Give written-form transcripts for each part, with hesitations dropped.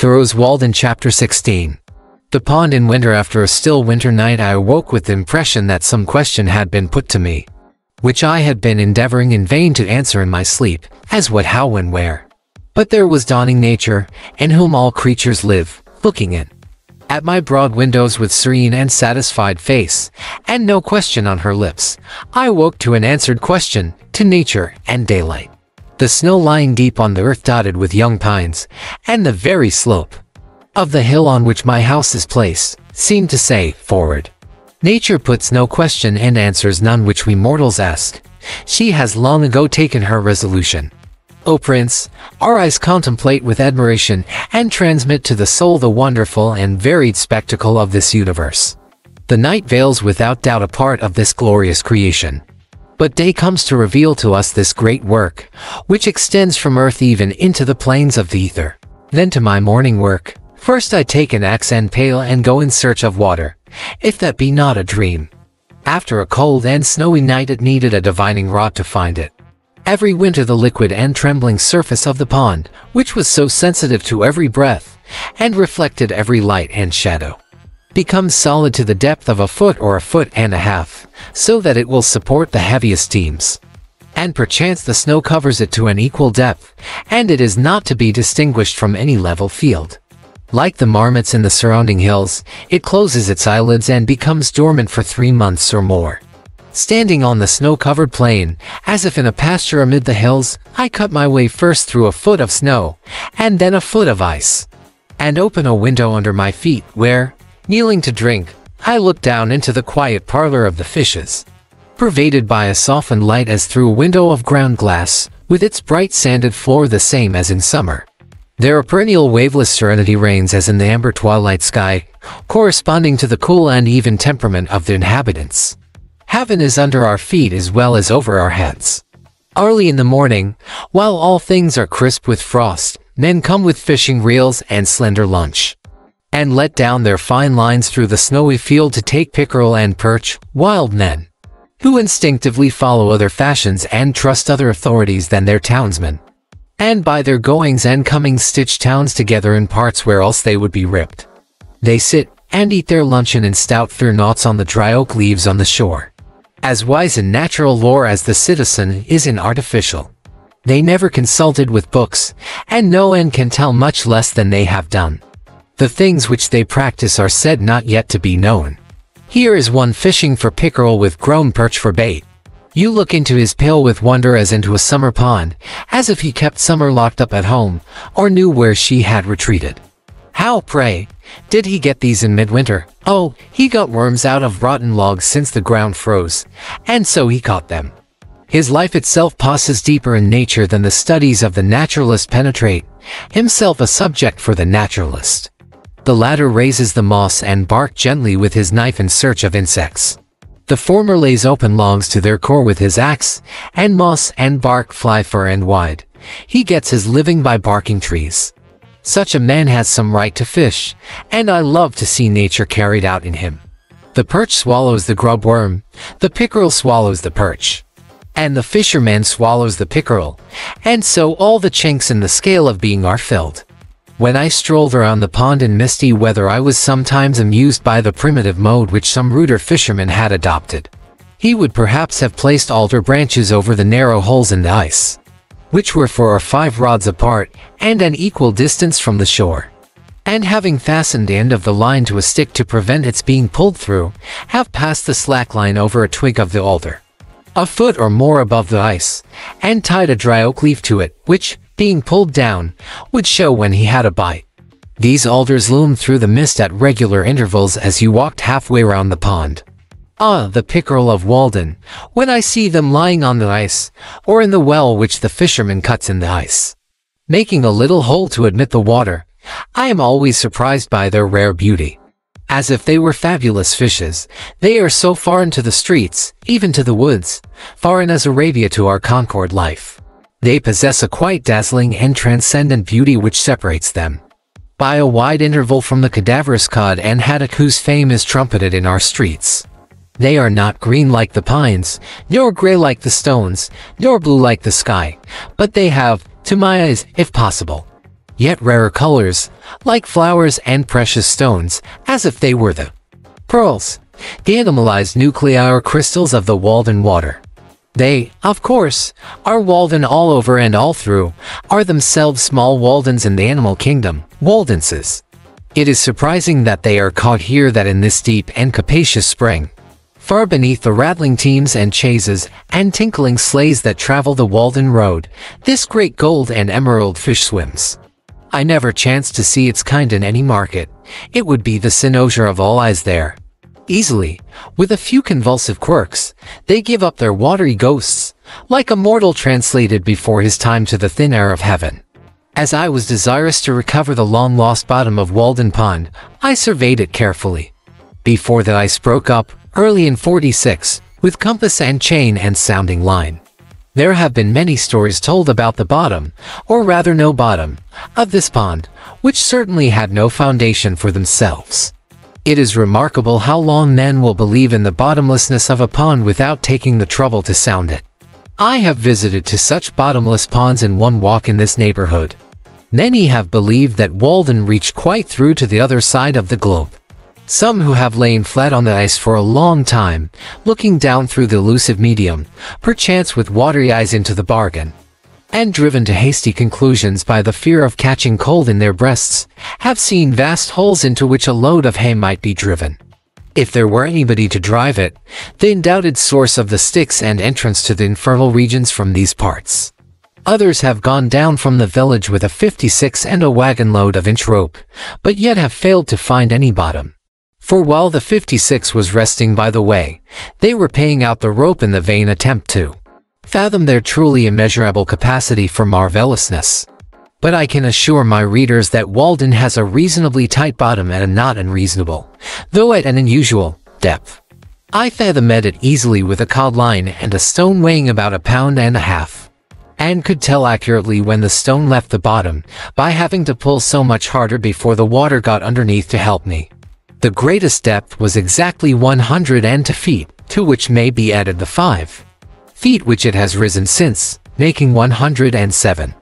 Thoreau's Walden chapter 16. The pond in winter. After a still winter night, I awoke with the impression that some question had been put to me, which I had been endeavoring in vain to answer in my sleep, as what, how, when, where. But there was dawning nature, in whom all creatures live, looking in at my broad windows with serene and satisfied face, and no question on her lips. I woke to an answered question, to nature and daylight. The snow lying deep on the earth dotted with young pines, and the very slope of the hill on which my house is placed, seemed to say, forward. Nature puts no question and answers none which we mortals ask. She has long ago taken her resolution. O Prince, our eyes contemplate with admiration and transmit to the soul the wonderful and varied spectacle of this universe. The night veils without doubt a part of this glorious creation, but day comes to reveal to us this great work, which extends from earth even into the plains of the ether. Then to my morning work. First I take an axe and pail and go in search of water, if that be not a dream. After a cold and snowy night it needed a divining rod to find it. Every winter the liquid and trembling surface of the pond, which was so sensitive to every breath, and reflected every light and shadow, becomes solid to the depth of a foot or a foot and a half, so that it will support the heaviest steams. And perchance the snow covers it to an equal depth, and it is not to be distinguished from any level field. Like the marmots in the surrounding hills, it closes its eyelids and becomes dormant for 3 months or more. Standing on the snow-covered plain, as if in a pasture amid the hills, I cut my way first through a foot of snow, and then a foot of ice, and open a window under my feet, where, kneeling to drink, I look down into the quiet parlor of the fishes, pervaded by a softened light as through a window of ground glass, with its bright sanded floor the same as in summer. There a perennial waveless serenity reigns as in the amber twilight sky, corresponding to the cool and even temperament of the inhabitants. Heaven is under our feet as well as over our heads. Early in the morning, while all things are crisp with frost, men come with fishing reels and slender lunch, and let down their fine lines through the snowy field to take pickerel and perch, wild men, who instinctively follow other fashions and trust other authorities than their townsmen, and by their goings and comings stitch towns together in parts where else they would be ripped. They sit and eat their luncheon in stout fir knots on the dry oak leaves on the shore. As wise in natural lore as the citizen is in artificial. They never consulted with books, and know and can tell much less than they have done. The things which they practice are said not yet to be known. Here is one fishing for pickerel with grown perch for bait. You look into his pail with wonder as into a summer pond, as if he kept summer locked up at home, or knew where she had retreated. How, pray, did he get these in midwinter? Oh, he got worms out of rotten logs since the ground froze, and so he caught them. His life itself passes deeper in nature than the studies of the naturalist penetrate, himself a subject for the naturalist. The latter raises the moss and bark gently with his knife in search of insects. The former lays open logs to their core with his axe, and moss and bark fly far and wide. He gets his living by barking trees. Such a man has some right to fish, and I love to see nature carried out in him. The perch swallows the grub worm, the pickerel swallows the perch, and the fisherman swallows the pickerel, and so all the chinks in the scale of being are filled. When I strolled around the pond in misty weather I was sometimes amused by the primitive mode which some ruder fisherman had adopted. He would perhaps have placed alder branches over the narrow holes in the ice, which were 4 or 5 rods apart, and an equal distance from the shore, and having fastened the end of the line to a stick to prevent its being pulled through, have passed the slack line over a twig of the alder, a foot or more above the ice, and tied a dry oak leaf to it, which, being pulled down, would show when he had a bite. These alders loomed through the mist at regular intervals as you walked halfway round the pond. Ah, the pickerel of Walden, when I see them lying on the ice, or in the well which the fisherman cuts in the ice, making a little hole to admit the water, I am always surprised by their rare beauty. As if they were fabulous fishes, they are so far into the streets, even to the woods, foreign as Arabia to our Concord life. They possess a quite dazzling and transcendent beauty which separates them by a wide interval from the cadaverous cod and haddock whose fame is trumpeted in our streets. They are not green like the pines, nor gray like the stones, nor blue like the sky, but they have, to my eyes, if possible, yet rarer colors, like flowers and precious stones, as if they were the pearls, the animalized nuclei or crystals of the Walden water. They, of course, are Walden all over and all through, are themselves small Waldens in the animal kingdom, Waldenses. It is surprising that they are caught here, that in this deep and capacious spring, far beneath the rattling teams and chaises and tinkling sleighs that travel the Walden road, this great gold and emerald fish swims. I never chanced to see its kind in any market. It would be the cynosure of all eyes there. Easily, with a few convulsive quirks, they give up their watery ghosts, like a mortal translated before his time to the thin air of heaven. As I was desirous to recover the long-lost bottom of Walden Pond, I surveyed it carefully. Before the ice broke up, early in '46, with compass and chain and sounding line. There have been many stories told about the bottom, or rather no bottom, of this pond, which certainly had no foundation for themselves. It is remarkable how long men will believe in the bottomlessness of a pond without taking the trouble to sound it. I have visited to such bottomless ponds in one walk in this neighborhood. Many have believed that Walden reached quite through to the other side of the globe. Some who have lain flat on the ice for a long time, looking down through the elusive medium, perchance with watery eyes into the bargain, and driven to hasty conclusions by the fear of catching cold in their breasts, have seen vast holes into which a load of hay might be driven. If there were anybody to drive it, the undoubted source of the Styx and entrance to the infernal regions from these parts. Others have gone down from the village with a 56 and a wagon load of inch rope, but yet have failed to find any bottom. For while the 56 was resting by the way, they were paying out the rope in the vain attempt to fathom their truly immeasurable capacity for marvelousness. But I can assure my readers that Walden has a reasonably tight bottom at a not unreasonable, though at an unusual, depth. I fathomed it easily with a cod line and a stone weighing about 1.5 pounds, and could tell accurately when the stone left the bottom by having to pull so much harder before the water got underneath to help me. The greatest depth was exactly 102 feet, to which may be added the 5 feet which it has risen since, making 107.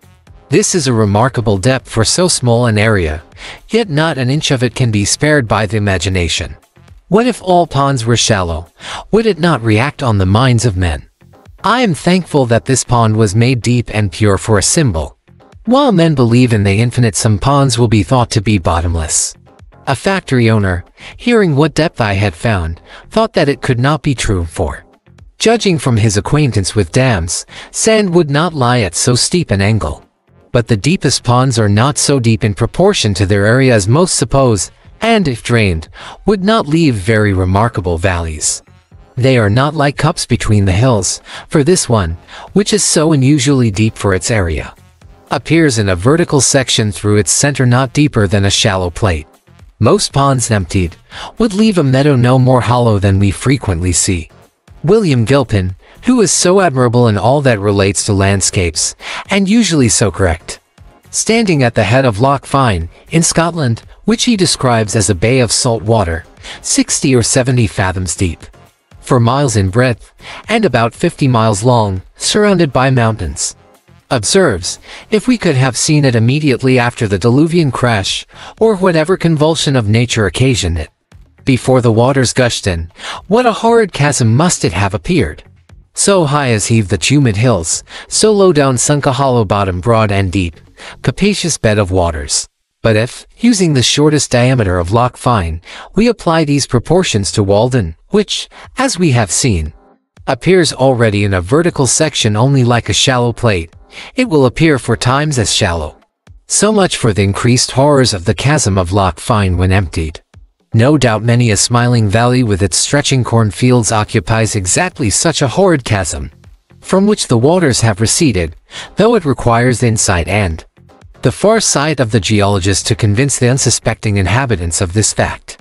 This is a remarkable depth for so small an area, yet not an inch of it can be spared by the imagination. What if all ponds were shallow? Would it not react on the minds of men? I am thankful that this pond was made deep and pure for a symbol. While men believe in the infinite, some ponds will be thought to be bottomless. A factory owner, hearing what depth I had found, thought that it could not be true, for, judging from his acquaintance with dams, sand would not lie at so steep an angle. But the deepest ponds are not so deep in proportion to their area as most suppose, and if drained, would not leave very remarkable valleys. They are not like cups between the hills, for this one, which is so unusually deep for its area, appears in a vertical section through its center not deeper than a shallow plate. Most ponds emptied would leave a meadow no more hollow than we frequently see. William Gilpin, who is so admirable in all that relates to landscapes, and usually so correct, standing at the head of Loch Fyne, in Scotland, which he describes as a bay of salt water, 60 or 70 fathoms deep, for miles in breadth, and about 50 miles long, surrounded by mountains, observes, if we could have seen it immediately after the diluvian crash, or whatever convulsion of nature occasioned it, before the waters gushed in, what a horrid chasm must it have appeared! So high as heaved the tumid hills, so low down sunk a hollow bottom, broad and deep, capacious bed of waters. But if, using the shortest diameter of Loch Fyne, we apply these proportions to Walden, which, as we have seen, appears already in a vertical section only like a shallow plate, it will appear 4 times as shallow. So much for the increased horrors of the chasm of Loch Fyne when emptied. No doubt many a smiling valley with its stretching cornfields occupies exactly such a horrid chasm, from which the waters have receded, though it requires the insight and the far sight of the geologist to convince the unsuspecting inhabitants of this fact.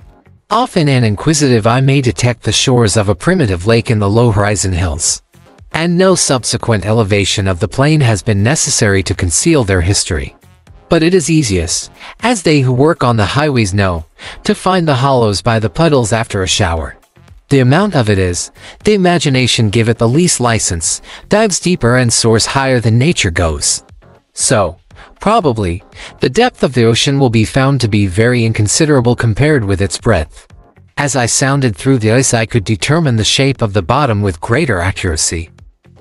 Often an inquisitive eye may detect the shores of a primitive lake in the low horizon hills, and no subsequent elevation of the plain has been necessary to conceal their history. But it is easiest, as they who work on the highways know, to find the hollows by the puddles after a shower. The amount of it is, the imagination give it the least license, dives deeper and soars higher than nature goes. So, Probably, the depth of the ocean will be found to be very inconsiderable compared with its breadth. As I sounded through the ice, I could determine the shape of the bottom with greater accuracy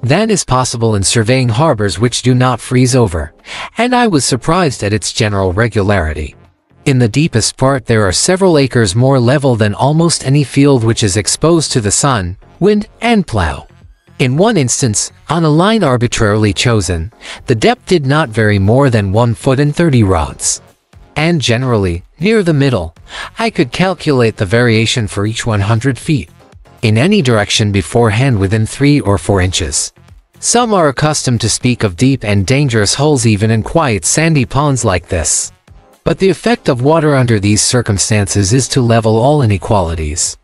than is possible in surveying harbors which do not freeze over, and I was surprised at its general regularity. In the deepest part there are several acres more level than almost any field which is exposed to the sun, wind, and plow. In one instance, on a line arbitrarily chosen, the depth did not vary more than 1 foot and 30 rods. And generally, near the middle, I could calculate the variation for each 100 feet, in any direction beforehand within 3 or 4 inches. Some are accustomed to speak of deep and dangerous holes even in quiet sandy ponds like this. But the effect of water under these circumstances is to level all inequalities.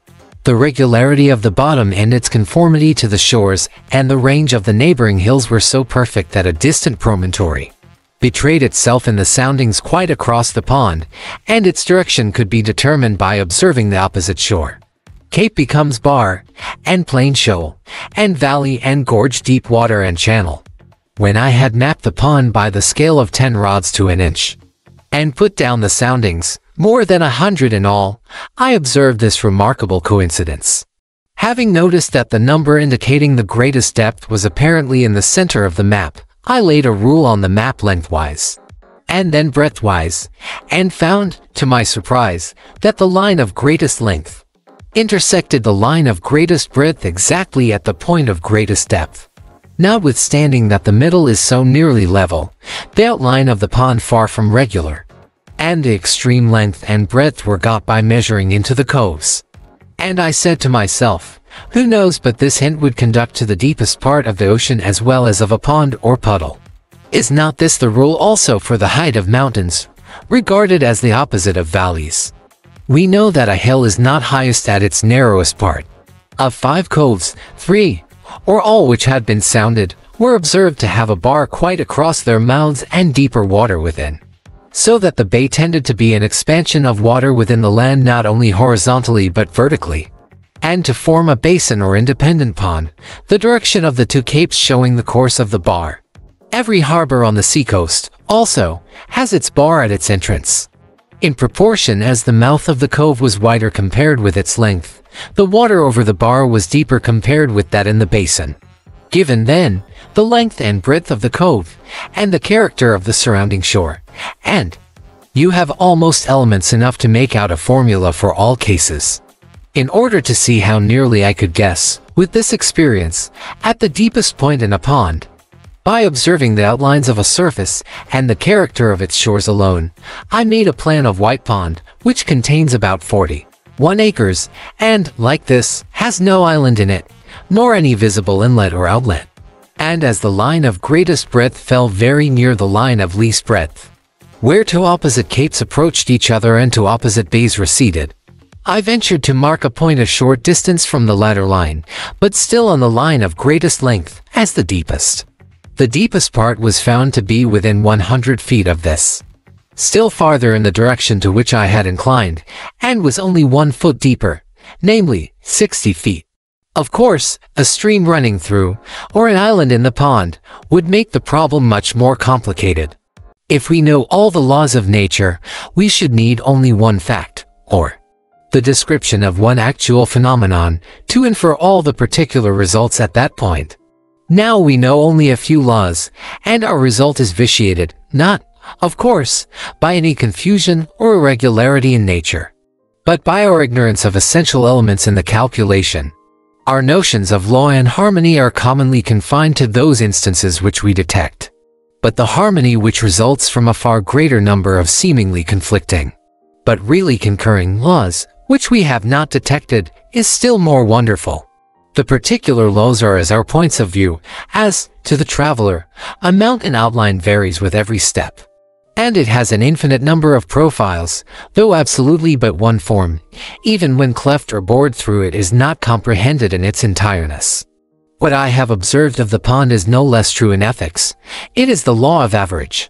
The regularity of the bottom and its conformity to the shores and the range of the neighboring hills were so perfect that a distant promontory betrayed itself in the soundings quite across the pond, and its direction could be determined by observing the opposite shore. Cape becomes bar, and plain shoal, and valley and gorge deep water and channel. When I had mapped the pond by the scale of 10 rods to an inch, and put down the soundings, more than 100 in all, I observed this remarkable coincidence. Having noticed that the number indicating the greatest depth was apparently in the center of the map, I laid a rule on the map lengthwise, and then breadthwise, and found, to my surprise, that the line of greatest length intersected the line of greatest breadth exactly at the point of greatest depth. Notwithstanding that the middle is so nearly level, the outline of the pond far from regular, and the extreme length and breadth were got by measuring into the coves. And I said to myself, who knows but this hint would conduct to the deepest part of the ocean as well as of a pond or puddle? Is not this the rule also for the height of mountains, regarded as the opposite of valleys? We know that a hill is not highest at its narrowest part. Of 5 coves, 3, or all which had been sounded, were observed to have a bar quite across their mouths and deeper water within, so that the bay tended to be an expansion of water within the land not only horizontally but vertically, and to form a basin or independent pond, the direction of the 2 capes showing the course of the bar. Every harbor on the seacoast, also, has its bar at its entrance. In proportion as the mouth of the cove was wider compared with its length, the water over the bar was deeper compared with that in the basin. Given then, the length and breadth of the cove, and the character of the surrounding shore, and you have almost elements enough to make out a formula for all cases. In order to see how nearly I could guess, with this experience, at the deepest point in a pond, by observing the outlines of a surface and the character of its shores alone, I made a plan of White Pond, which contains about 41 acres, and, like this, has no island in it, nor any visible inlet or outlet. And as the line of greatest breadth fell very near the line of least breadth, where 2 opposite capes approached each other and 2 opposite bays receded, I ventured to mark a point a short distance from the latter line, but still on the line of greatest length, as the deepest. The deepest part was found to be within 100 feet of this, still farther in the direction to which I had inclined, and was only 1 foot deeper, namely, 60 feet. Of course, a stream running through, or an island in the pond, would make the problem much more complicated. If we know all the laws of nature, we should need only one fact, or the description of one actual phenomenon, to infer all the particular results at that point. Now we know only a few laws, and our result is vitiated, not, of course, by any confusion or irregularity in nature, but by our ignorance of essential elements in the calculation. Our notions of law and harmony are commonly confined to those instances which we detect, but the harmony which results from a far greater number of seemingly conflicting, but really concurring laws, which we have not detected, is still more wonderful. The particular laws are as our points of view, as, to the traveler, a mountain outline varies with every step, and it has an infinite number of profiles, though absolutely but one form, even when cleft or bored through it is not comprehended in its entireness. What I have observed of the pond is no less true in ethics. It is the law of average.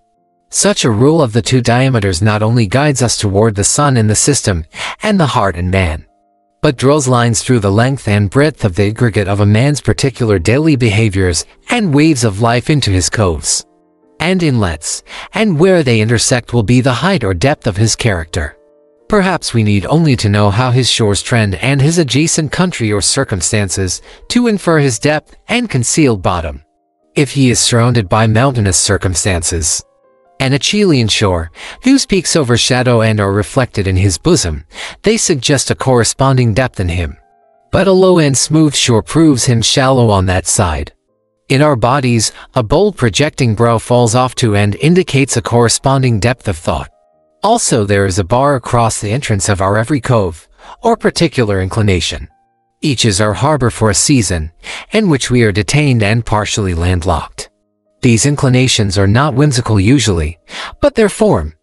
Such a rule of the 2 diameters not only guides us toward the sun in the system, and the heart in man, but draws lines through the length and breadth of the aggregate of a man's particular daily behaviors and waves of life into his coves. and inlets, and where they intersect will be the height or depth of his character. Perhaps we need only to know how his shores trend and his adjacent country or circumstances to infer his depth and concealed bottom. If he is surrounded by mountainous circumstances, and a Chilean shore, whose peaks overshadow and are reflected in his bosom, they suggest a corresponding depth in him. But a low and smooth shore proves him shallow on that side. In our bodies, a bold projecting brow falls off to and indicates a corresponding depth of thought. Also, there is a bar across the entrance of our every cove, or particular inclination. Each is our harbor for a season, in which we are detained and partially landlocked. These inclinations are not whimsical usually, but their form,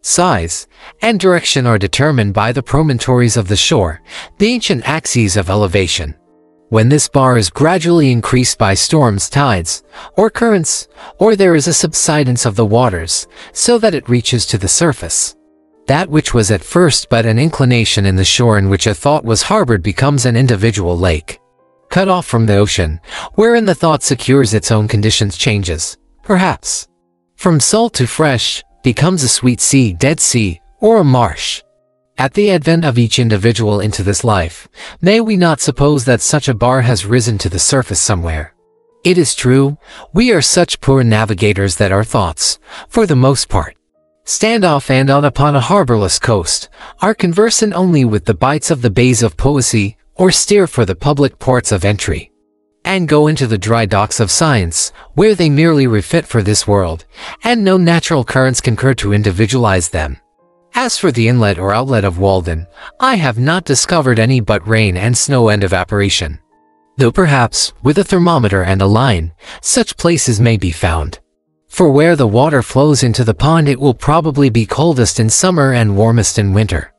size, and direction are determined by the promontories of the shore, the ancient axes of elevation. When this bar is gradually increased by storms, tides, or currents, or there is a subsidence of the waters, so that it reaches to the surface, that which was at first but an inclination in the shore in which a thought was harbored becomes an individual lake. Cut off from the ocean, wherein the thought secures its own conditions, changes, perhaps, from salt to fresh, becomes a sweet sea, dead sea, or a marsh. At the advent of each individual into this life, may we not suppose that such a bar has risen to the surface somewhere? It is true, we are such poor navigators that our thoughts, for the most part, stand off and on upon a harborless coast, are conversant only with the bites of the bays of poesy, or steer for the public ports of entry, and go into the dry docks of science, where they merely refit for this world, and no natural currents concur to individualize them. As for the inlet or outlet of Walden, I have not discovered any but rain and snow and evaporation, though perhaps, with a thermometer and a line, such places may be found. For where the water flows into the pond it will probably be coldest in summer and warmest in winter.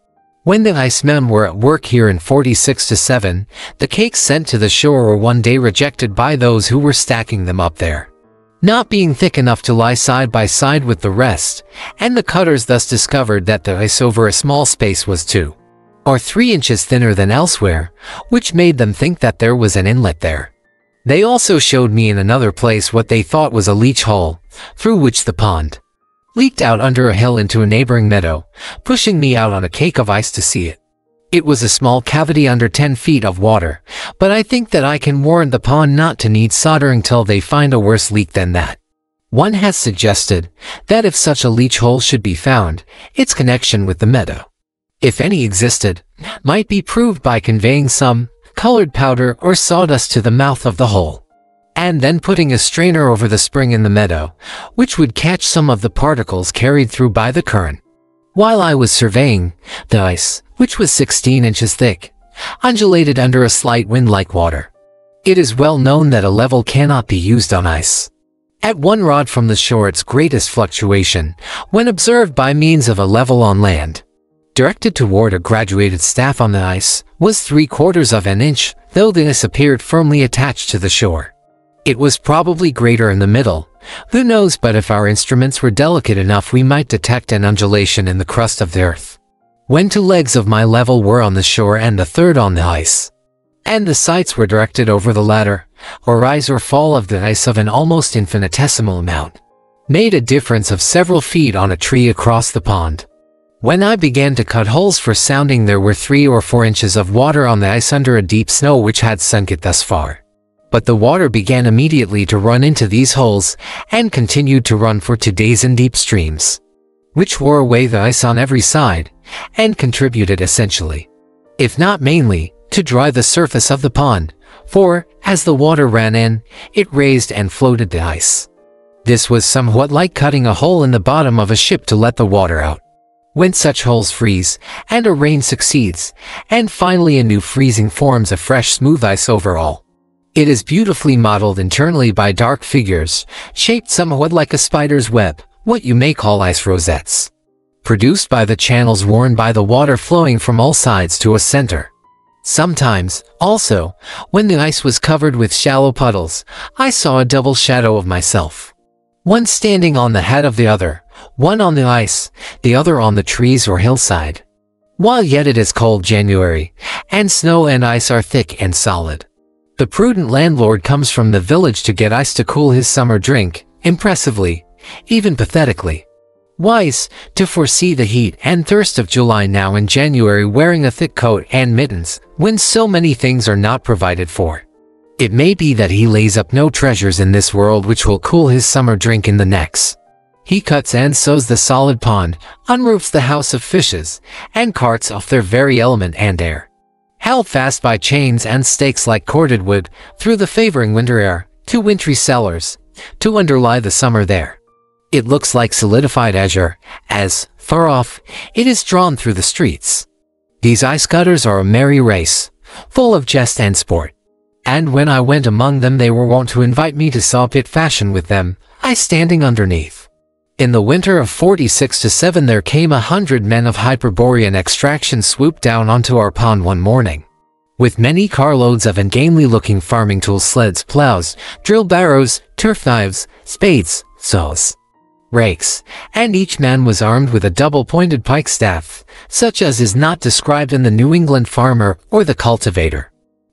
When the icemen were at work here in 46-7, the cakes sent to the shore were one day rejected by those who were stacking them up there, not being thick enough to lie side by side with the rest, and the cutters thus discovered that the ice over a small space was 2 or 3 inches thinner than elsewhere, which made them think that there was an inlet there. They also showed me in another place what they thought was a leach hole, through which the pond leaked out under a hill into a neighboring meadow, pushing me out on a cake of ice to see it. It was a small cavity under 10 feet of water, but I think that I can warrant the pond not to need soldering till they find a worse leak than that. One has suggested that if such a leach hole should be found, its connection with the meadow, if any existed, might be proved by conveying some colored powder or sawdust to the mouth of the hole, and then putting a strainer over the spring in the meadow, which would catch some of the particles carried through by the current. While I was surveying, the ice, which was 16 inches thick, undulated under a slight wind like water. It is well known that a level cannot be used on ice. At 1 rod from the shore its greatest fluctuation, when observed by means of a level on land, directed toward a graduated staff on the ice, was 3/4 of an inch, though the ice appeared firmly attached to the shore. It was probably greater in the middle. Who knows, but if our instruments were delicate enough we might detect an undulation in the crust of the earth. When 2 legs of my level were on the shore and the third on the ice, and the sights were directed over the latter, a rise or fall of the ice of an almost infinitesimal amount made a difference of several feet on a tree across the pond. When I began to cut holes for sounding there were 3 or 4 inches of water on the ice under a deep snow which had sunk it thus far. But the water began immediately to run into these holes, and continued to run for 2 days in deep streams, which wore away the ice on every side, and contributed essentially, if not mainly, to dry the surface of the pond, for, as the water ran in, it raised and floated the ice. This was somewhat like cutting a hole in the bottom of a ship to let the water out. When such holes freeze, and a rain succeeds, and finally a new freezing forms a fresh smooth ice over all, it is beautifully modeled internally by dark figures, shaped somewhat like a spider's web, what you may call ice rosettes, produced by the channels worn by the water flowing from all sides to a center. Sometimes, also, when the ice was covered with shallow puddles, I saw a double shadow of myself, one standing on the head of the other, one on the ice, the other on the trees or hillside. While yet it is cold January, and snow and ice are thick and solid, the prudent landlord comes from the village to get ice to cool his summer drink. Impressively, even pathetically. Wise, to foresee the heat and thirst of July now in January wearing a thick coat and mittens, when so many things are not provided for. It may be that he lays up no treasures in this world which will cool his summer drink in the next. He cuts and sows the solid pond, unroofs the house of fishes, and carts off their very element and air. Held fast by chains and stakes like corded wood, through the favoring winter air, to wintry cellars, to underlie the summer there. It looks like solidified azure, as, far off, it is drawn through the streets. These ice cutters are a merry race, full of jest and sport. And when I went among them they were wont to invite me to saw pit fashion with them, I standing underneath. In the winter of 46-7 there came 100 men of Hyperborean extraction swooped down onto our pond one morning. With many carloads of ungainly-looking farming tools, sleds, plows, drill barrows, turf knives, spades, saws, rakes, and each man was armed with a double-pointed pike staff, such as is not described in the New England farmer or the cultivator.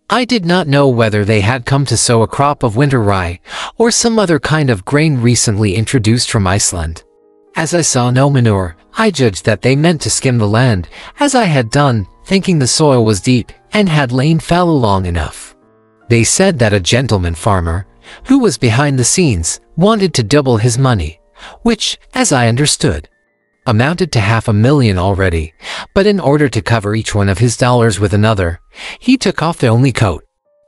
I did not know whether they had come to sow a crop of winter rye, or some other kind of grain recently introduced from Iceland. As I saw no manure, I judged that they meant to skim the land, as I had done, thinking the soil was deep, and had lain fallow long enough. They said that a gentleman farmer, who was behind the scenes, wanted to double his money, which, as I understood, amounted to $500,000 already, but in order to cover each one of his dollars with another, he took off the only coat,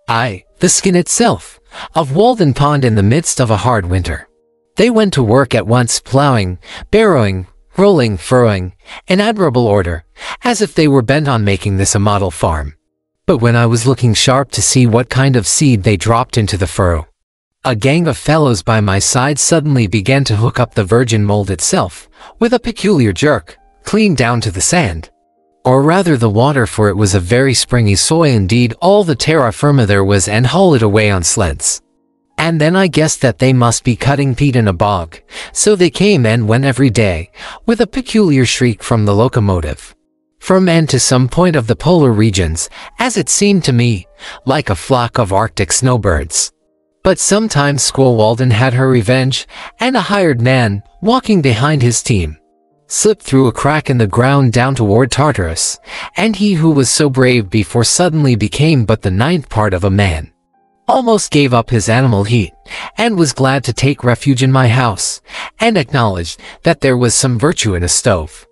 the skin itself, of Walden Pond in the midst of a hard winter. They went to work at once, plowing, barrowing, rolling, furrowing, in admirable order, as if they were bent on making this a model farm. But when I was looking sharp to see what kind of seed they dropped into the furrow, a gang of fellows by my side suddenly began to hook up the virgin mold itself, with a peculiar jerk, clean down to the sand. Or rather the water, for it was a very springy soil indeed, all the terra firma there was, and haul it away on sleds. And then I guessed that they must be cutting peat in a bog, so they came and went every day, with a peculiar shriek from the locomotive, from and to some point of the polar regions, as it seemed to me, like a flock of Arctic snowbirds. But sometimes Squaw Walden had her revenge, and a hired man, walking behind his team, slipped through a crack in the ground down toward Tartarus, and he who was so brave before suddenly became but the 9th part of a man, almost gave up his animal heat, and was glad to take refuge in my house, and acknowledged that there was some virtue in a stove.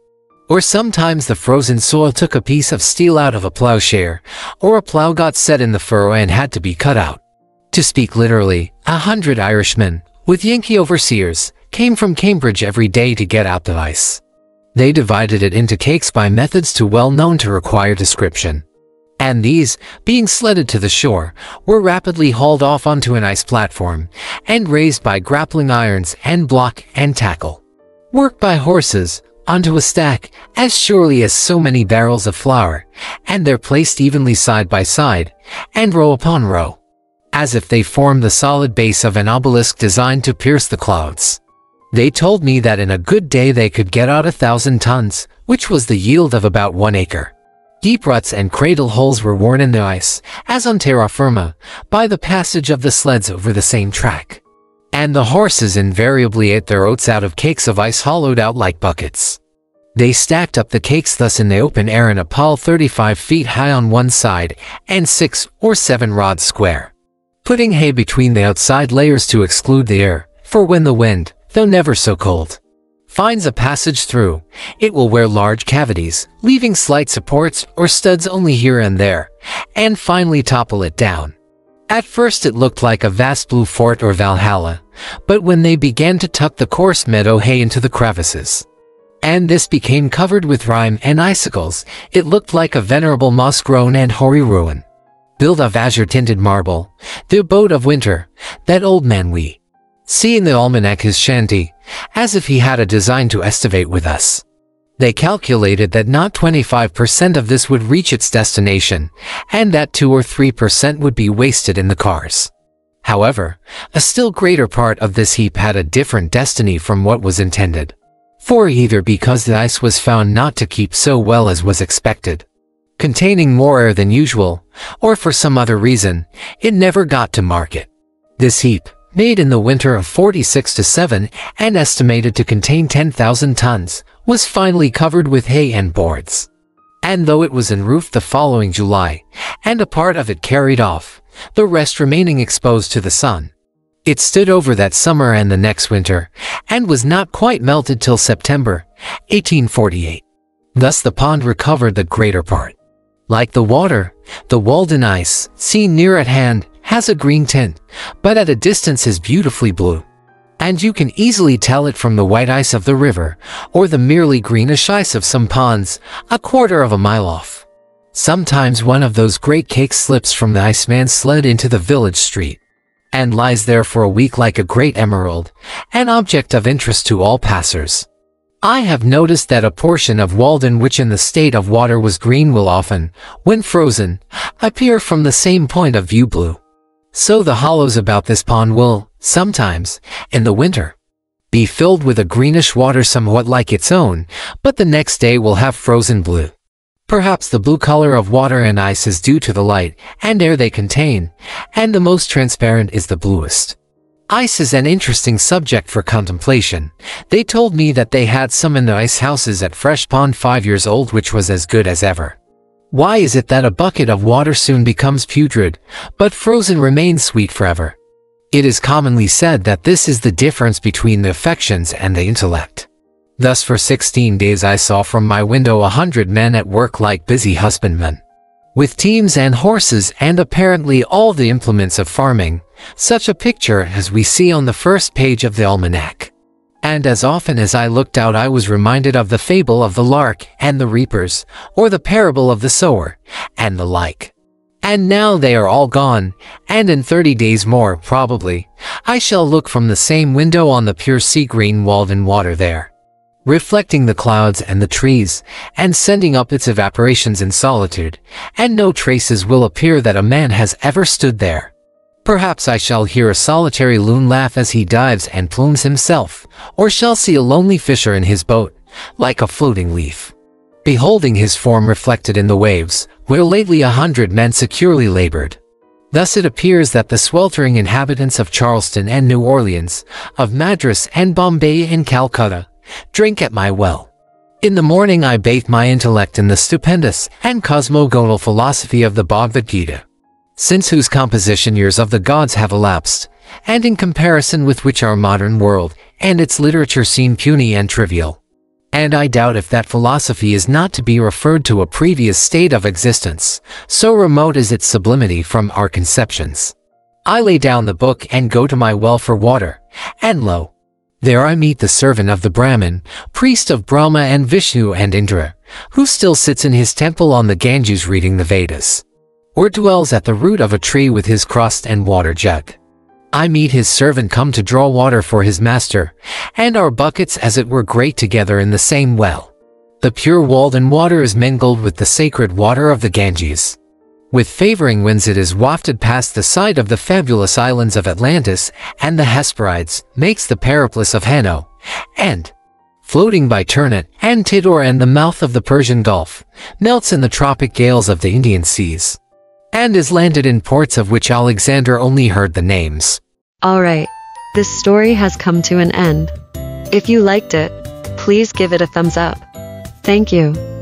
Or sometimes the frozen soil took a piece of steel out of a plowshare, or a plow got set in the furrow and had to be cut out. To speak literally, 100 Irishmen, with Yankee overseers, came from Cambridge every day to get out the ice. They divided it into cakes by methods too well known to require description. And these, being sledded to the shore, were rapidly hauled off onto an ice platform, and raised by grappling irons and block and tackle. Worked by horses, onto a stack, as surely as so many barrels of flour, and they're placed evenly side by side, and row upon row, as if they formed the solid base of an obelisk designed to pierce the clouds. They told me that in a good day they could get out 1,000 tons, which was the yield of about 1 acre. Deep ruts and cradle holes were worn in the ice, as on terra firma, by the passage of the sleds over the same track. And the horses invariably ate their oats out of cakes of ice hollowed out like buckets. They stacked up the cakes thus in the open air in a pile 35 feet high on one side, and 6 or 7 rods square, putting hay between the outside layers to exclude the air, for when the wind, though never so cold, finds a passage through, it will wear large cavities, leaving slight supports or studs only here and there, and finally topple it down. At first it looked like a vast blue fort or Valhalla, but when they began to tuck the coarse meadow hay into the crevices, and this became covered with rime and icicles, it looked like a venerable moss-grown and hoary ruin, built of azure-tinted marble, the abode of winter, that old man we see in the almanac his shanty, as if he had a design to estivate with us. They calculated that not 25% of this would reach its destination, and that 2 or 3% would be wasted in the cars. However, a still greater part of this heap had a different destiny from what was intended. For either because the ice was found not to keep so well as was expected, containing more air than usual, or for some other reason, it never got to market. This heap, made in the winter of 46-7 and estimated to contain 10,000 tons, was finally covered with hay and boards. And though it was enroofed the following July, and a part of it carried off, the rest remaining exposed to the sun, it stood over that summer and the next winter, and was not quite melted till September 1848. Thus the pond recovered the greater part. Like the water, the Walden ice, seen near at hand, has a green tint, but at a distance is beautifully blue. And you can easily tell it from the white ice of the river, or the merely greenish ice of some ponds, a quarter of a mile off. Sometimes one of those great cakes slips from the iceman's sled into the village street, and lies there for a week like a great emerald, an object of interest to all passers. I have noticed that a portion of Walden which in the state of water was green will often, when frozen, appear from the same point of view blue. So the hollows about this pond will, sometimes, in the winter, be filled with a greenish water somewhat like its own, but the next day will have frozen blue. Perhaps the blue color of water and ice is due to the light and air they contain, and the most transparent is the bluest. Ice is an interesting subject for contemplation. They told me that they had some in the ice houses at Fresh Pond 5 years old which was as good as ever. Why is it that a bucket of water soon becomes putrid, but frozen remains sweet forever? It is commonly said that this is the difference between the affections and the intellect. Thus for 16 days I saw from my window 100 men at work like busy husbandmen, with teams and horses and apparently all the implements of farming, such a picture as we see on the first page of the almanac. And as often as I looked out I was reminded of the fable of the lark and the reapers, or the parable of the sower, and the like. And now they are all gone, and in 30 days more, probably, I shall look from the same window on the pure sea-green Walden water there, reflecting the clouds and the trees, and sending up its evaporations in solitude, and no traces will appear that a man has ever stood there. Perhaps I shall hear a solitary loon laugh as he dives and plumes himself, or shall see a lonely fisher in his boat, like a floating leaf, beholding his form reflected in the waves, where lately 100 men securely labored. Thus it appears that the sweltering inhabitants of Charleston and New Orleans, of Madras and Bombay and Calcutta, drink at my well. In the morning I bathe my intellect in the stupendous and cosmogonal philosophy of the Bhagavad Gita, since whose composition years of the gods have elapsed, and in comparison with which our modern world and its literature seem puny and trivial. And I doubt if that philosophy is not to be referred to a previous state of existence, so remote is its sublimity from our conceptions. I lay down the book and go to my well for water, and lo, there I meet the servant of the Brahmin, priest of Brahma and Vishnu and Indra, who still sits in his temple on the Ganges reading the Vedas, or dwells at the root of a tree with his crust and water jug. I meet his servant come to draw water for his master, and our buckets as it were grate together in the same well. The pure Walden water is mingled with the sacred water of the Ganges. With favoring winds it is wafted past the side of the fabulous islands of Atlantis and the Hesperides, makes the periplus of Hanno, and, floating by Ternate and Tidor and the mouth of the Persian Gulf, melts in the tropic gales of the Indian seas, and is landed in ports of which Alexander only heard the names. Alright, this story has come to an end. If you liked it, please give it a thumbs up. Thank you.